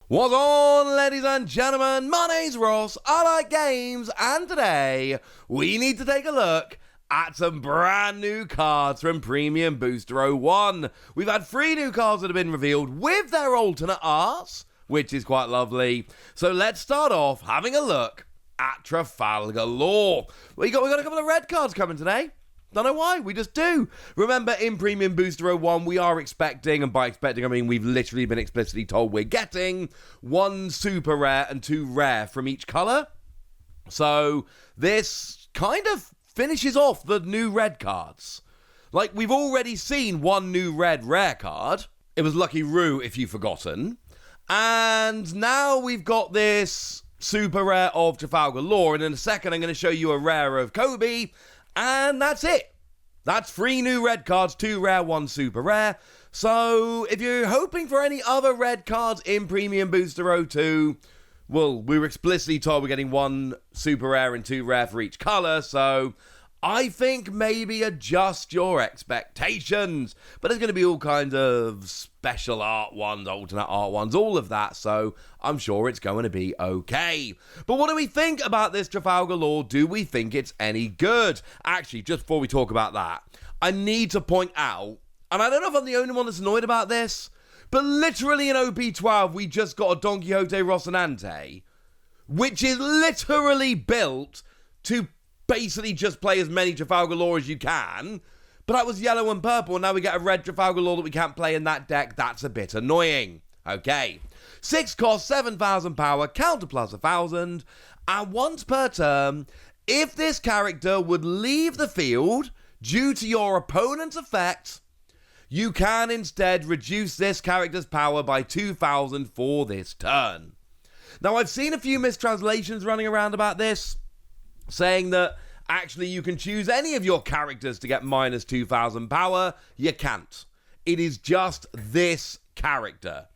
What's on, ladies and gentlemen? My name's Ross, I like games, and today we need to take a look at some brand new cards from Premium Booster 01. We've had 3 new cards that have been revealed with their alternate arts, which is quite lovely. So let's start off having a look at Trafalgar Law. We got a couple of red cards coming today. Don't know why, we just do. Remember, in Premium Booster 01, we are expecting, and by expecting I mean we've literally been explicitly told we're getting 1 super rare and 2 rare from each colour. So this kind of finishes off the new red cards. Like, we've already seen 1 new red rare card. It was Lucky Roo, if you've forgotten. And now we've got this super rare of Trafalgar Law, and in a second I'm going to show you a rare of Koby. And that's it. That's 3 new red cards, 2 rare, 1 super rare. So if you're hoping for any other red cards in Premium Booster 02, well, we were explicitly told we're getting 1 super rare and 2 rare for each color. So I think maybe adjust your expectations. But there's going to be all kinds of special art ones, alternate art ones, all of that. So I'm sure it's going to be okay. But what do we think about this Trafalgar Law? Do we think it's any good? Actually, just before we talk about that, I need to point out, and I don't know if I'm the only one that's annoyed about this, but literally in OP12, we just got a Don Quixote Rocinante, which is literally built to basically just play as many Trafalgar Law as you can. But that was yellow and purple, and now we get a red Trafalgar Law that we can't play in that deck. That's a bit annoying. Okay. 6 cost, 7,000 power, counter plus 1,000, and once per turn, if this character would leave the field due to your opponent's effect, you can instead reduce this character's power by 2,000 for this turn. Now, I've seen a few mistranslations running around about this, saying that actually you can choose any of your characters to get minus 2,000 power. You can't. It is just this character.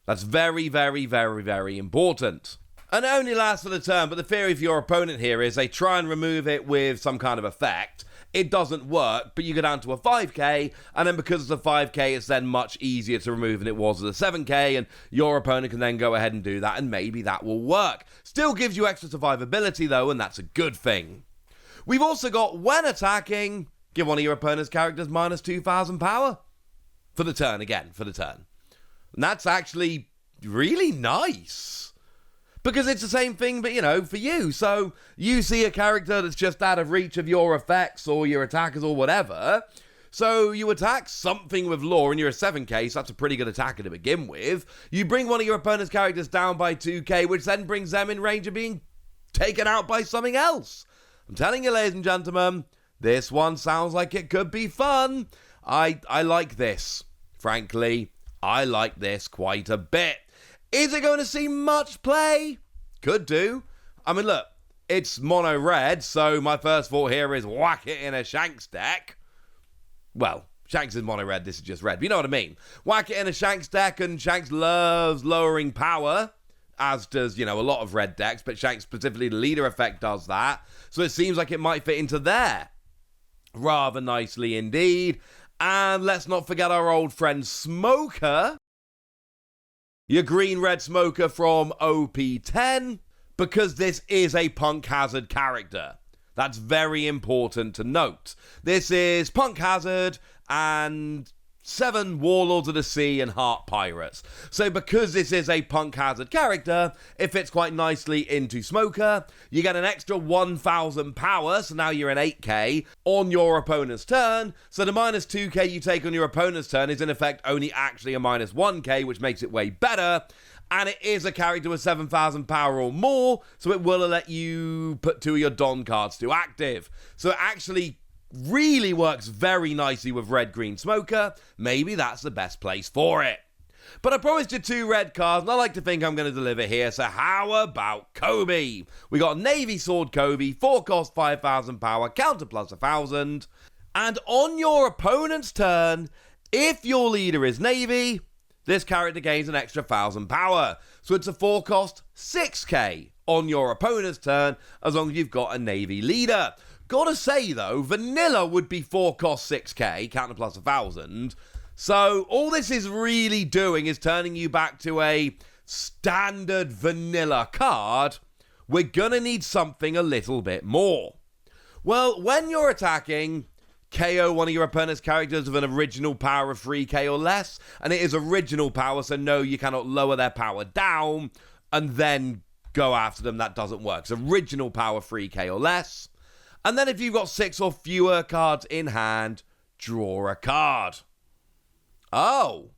That's very, very, very, very important. And it only lasts for the turn, but the theory for your opponent here is they try and remove it with some kind of effect. It doesn't work, but you go down to a 5k, and then because it's a 5k, it's then much easier to remove than it was at a 7k, and your opponent can then go ahead and do that, and maybe that will work. Still gives you extra survivability, though, and that's a good thing. We've also got, when attacking, give one of your opponent's characters minus 2,000 power. For the turn, again, for the turn. And that's actually really nice. Because it's the same thing, but, you know, for you. So you see a character that's just out of reach of your effects or your attackers or whatever. So you attack something with Law and you're a 7k, so that's a pretty good attacker to begin with. You bring one of your opponent's characters down by 2k, which then brings them in range of being taken out by something else. I'm telling you, ladies and gentlemen, this one sounds like it could be fun. I like this. Frankly, I like this quite a bit. Is it going to see much play? Could do. I mean, look, it's mono red, so my first thought here is whack it in a Shanks deck. Well, Shanks is mono red, this is just red, but you know what I mean. Whack it in a Shanks deck, and Shanks loves lowering power, as does, you know, a lot of red decks, but Shanks, specifically the leader effect, does that. So it seems like it might fit into there. Rather nicely indeed. And let's not forget our old friend Smoker. Your green-red Smoker from OP10, because this is a Punk Hazard character. That's very important to note. This is Punk Hazard and 7 Warlords of the Sea and Heart Pirates. So because this is a Punk Hazard character, it fits quite nicely into Smoker. You get an extra 1,000 power, so now you're an 8k on your opponent's turn. So the minus 2k you take on your opponent's turn is in effect only actually a minus 1k, which makes it way better. And it is a character with 7,000 power or more, so it will let you put 2 of your Don cards to active. So it actually really works very nicely with red-green Smoker. Maybe that's the best place for it. But I promised you 2 red cards, and I like to think I'm going to deliver here, so how about Koby? We got Navy Sword Koby, 4 cost, 5,000 power, counter plus 1,000. And on your opponent's turn, if your leader is Navy, this character gains an extra 1,000 power. So it's a 4 cost, 6k on your opponent's turn, as long as you've got a Navy leader. Gotta say, though, vanilla would be 4 cost 6k, counter plus 1,000. So all this is really doing is turning you back to a standard vanilla card, we're gonna need something a little bit more. Well, when you're attacking, KO one of your opponent's characters with an original power of 3k or less, and it is original power, so no, you cannot lower their power down and then go after them. That doesn't work. It's original power 3k or less. And then if you've got 6 or fewer cards in hand, draw a card. Oh.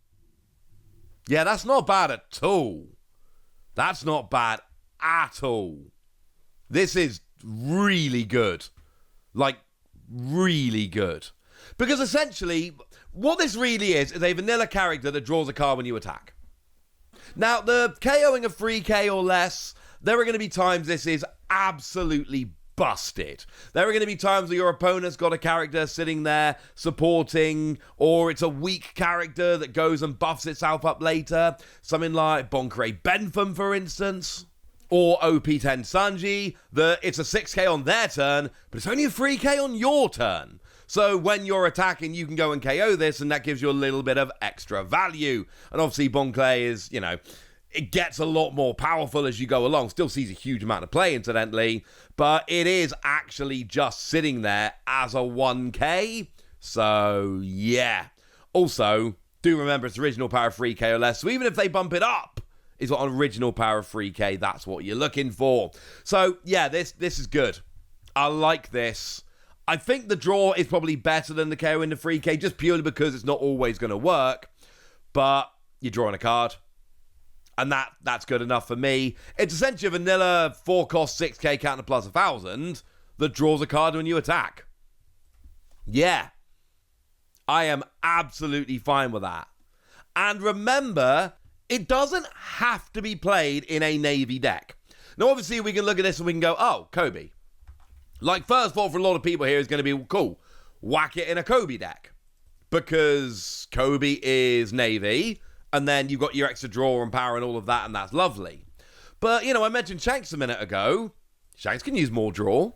Yeah, that's not bad at all. That's not bad at all. This is really good. Like, really good. Because essentially, what this really is a vanilla character that draws a card when you attack. Now, the KOing of 3k or less, there are going to be times this is absolutely busted. There are going to be times where your opponent's got a character sitting there supporting, or it's a weak character that goes and buffs itself up later. Something like Bonkray Bentham, for instance. Or OP10 Sanji, that it's a 6k on their turn, but it's only a 3k on your turn. So when you're attacking, you can go and KO this, and that gives you a little bit of extra value. And obviously, Bonkray is, it gets a lot more powerful as you go along. Still sees a huge amount of play, incidentally, but it is actually just sitting there as a 1k. So, yeah. Also, do remember it's original power 3k or less, so even if they bump it up, it's got an original power of 3k. That's what you're looking for. So, yeah, this is good. I like this. I think the draw is probably better than the KO in the 3k, just purely because it's not always going to work. But you're drawing a card. And that's good enough for me. It's essentially a vanilla 4-cost 6k counter plus 1,000 that draws a card when you attack. Yeah. I am absolutely fine with that. And remember, it doesn't have to be played in a Navy deck. Now, obviously, we can look at this and we can go, oh, Koby. Like, first of all, for a lot of people here, is going to be, cool, whack it in a Koby deck. Because Koby is Navy, and then you've got your extra draw and power and all of that, and that's lovely. But, I mentioned Shanks a minute ago. Shanks can use more draw.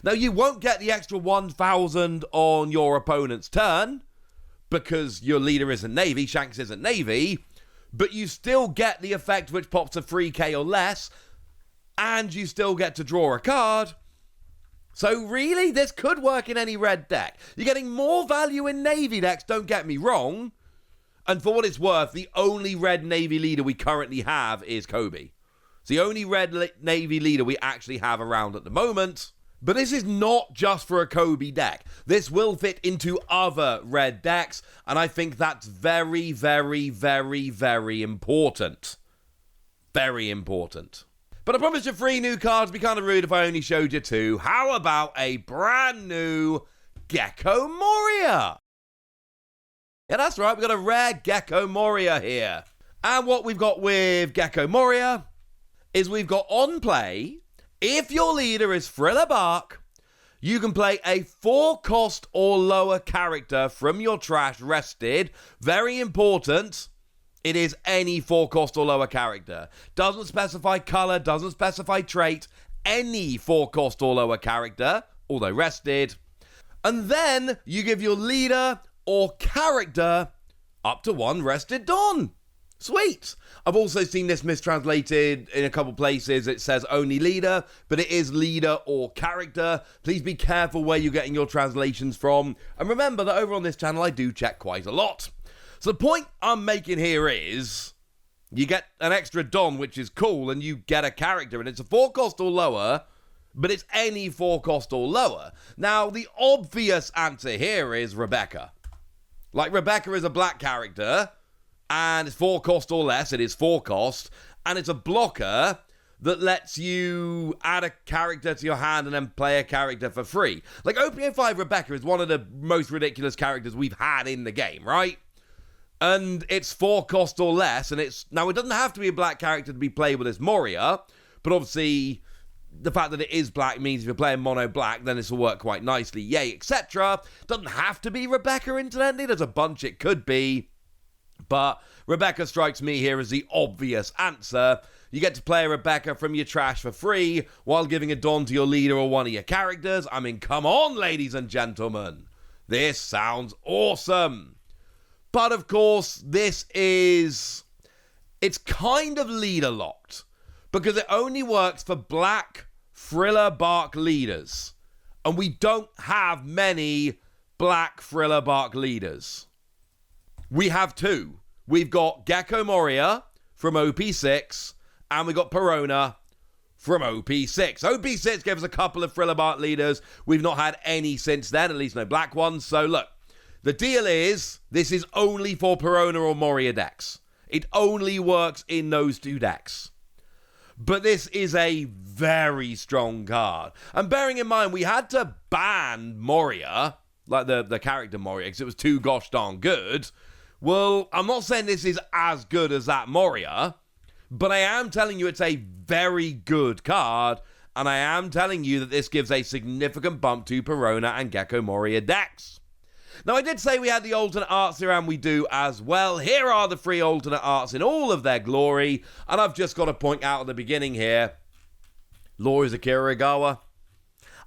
Now, you won't get the extra 1,000 on your opponent's turn, because your leader isn't Navy, Shanks isn't Navy, but you still get the effect which pops a 3k or less, and you still get to draw a card. So really, this could work in any red deck. You're getting more value in Navy decks, don't get me wrong. And for what it's worth, the only red Navy leader we currently have is Koby. It's the only red Navy leader we actually have around at the moment. But this is not just for a Koby deck. This will fit into other red decks, and I think that's very, very, very, very important. Very important. But I promised you 3 new cards. It'd be kind of rude if I only showed you 2. How about a brand new Gecko Moria? Yeah, that's right. We've got a rare Gecko Moria here. And what we've got with Gecko Moria is we've got on play, if your leader is Thriller Bark, you can play a 4-cost or lower character from your trash rested. Very important. It is any 4-cost or lower character. Doesn't specify color, doesn't specify trait. Any 4-cost or lower character, although rested. And then you give your leader or character up to 1 rested Don. Sweet. I've also seen this mistranslated in a couple places. It says only leader, but it is leader or character. Please be careful where you're getting your translations from. And remember that over on this channel, I do check quite a lot. So the point I'm making here is you get an extra Don, which is cool, and you get a character, and it's a 4-cost or lower, but it's any 4-cost or lower. Now, the obvious answer here is Rebecca. Like, Rebecca is a black character, and it's 4-cost or less. It is 4-cost, and it's a blocker that lets you add a character to your hand and then play a character for free. Like, OPO5 Rebecca is one of the most ridiculous characters we've had in the game, right? And it's 4-cost or less, and it's... Now, it doesn't have to be a black character to be playable as Moria, but obviously, the fact that it is black means if you're playing mono black, then this will work quite nicely. Yay, etc. Doesn't have to be Rebecca, incidentally. There's a bunch it could be. But Rebecca strikes me here as the obvious answer. You get to play a Rebecca from your trash for free while giving a Don to your leader or one of your characters. I mean, come on, ladies and gentlemen. This sounds awesome. But of course, this is It's kind of leader locked because it only works for black Thriller Bark leaders. And we don't have many black Thriller Bark leaders. We have two. We've got Gecko Moria from OP6 and we got Perona from OP6. OP6 gave us a couple of Thriller Bark leaders. We've not had any since then, at least no black ones. So look, the deal is this is only for Perona or Moria decks. It only works in those two decks. But this is a very strong card. And bearing in mind, we had to ban Moria, like the character Moria, because it was too gosh darn good. Well, I'm not saying this is as good as that Moria, but I am telling you it's a very good card, and I am telling you that this gives a significant bump to Perona and Gecko Moria decks. Now, I did say we had the alternate arts here, and we do as well. Here are the 3 alternate arts in all of their glory, and I've just got to point out at the beginning here, Law is Akira Igawa.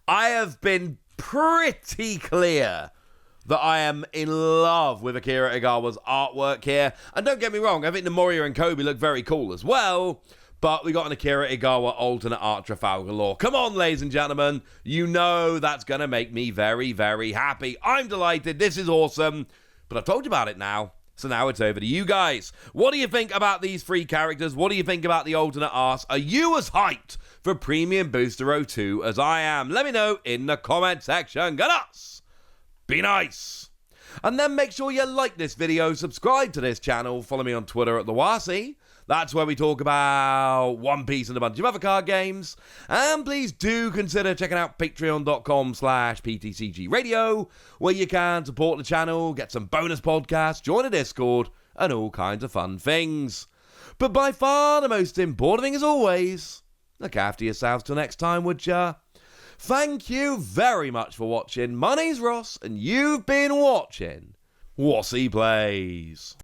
I have been pretty clear that I am in love with Akira Igawa's artwork here. And don't get me wrong, I think the Moria and Koby look very cool as well. But we got an Akira Igawa alternate art Trafalgar Law. Come on, ladies and gentlemen. You know that's going to make me very, very happy. I'm delighted. This is awesome. But I've told you about it now. So now it's over to you guys. What do you think about these 3 characters? What do you think about the alternate arts? Are you as hyped for Premium Booster 02 as I am? Let me know in the comment section. Get us! Be nice. And then make sure you like this video, subscribe to this channel, follow me on Twitter at TheWasi. That's where we talk about One Piece and a bunch of other card games. And please do consider checking out patreon.com/PTCG Radio, where you can support the channel, get some bonus podcasts, join a Discord, and all kinds of fun things. But by far the most important thing as always, look after yourselves till next time, would ya? Thank you very much for watching. My name's Ross, and you've been watching Wasi Plays.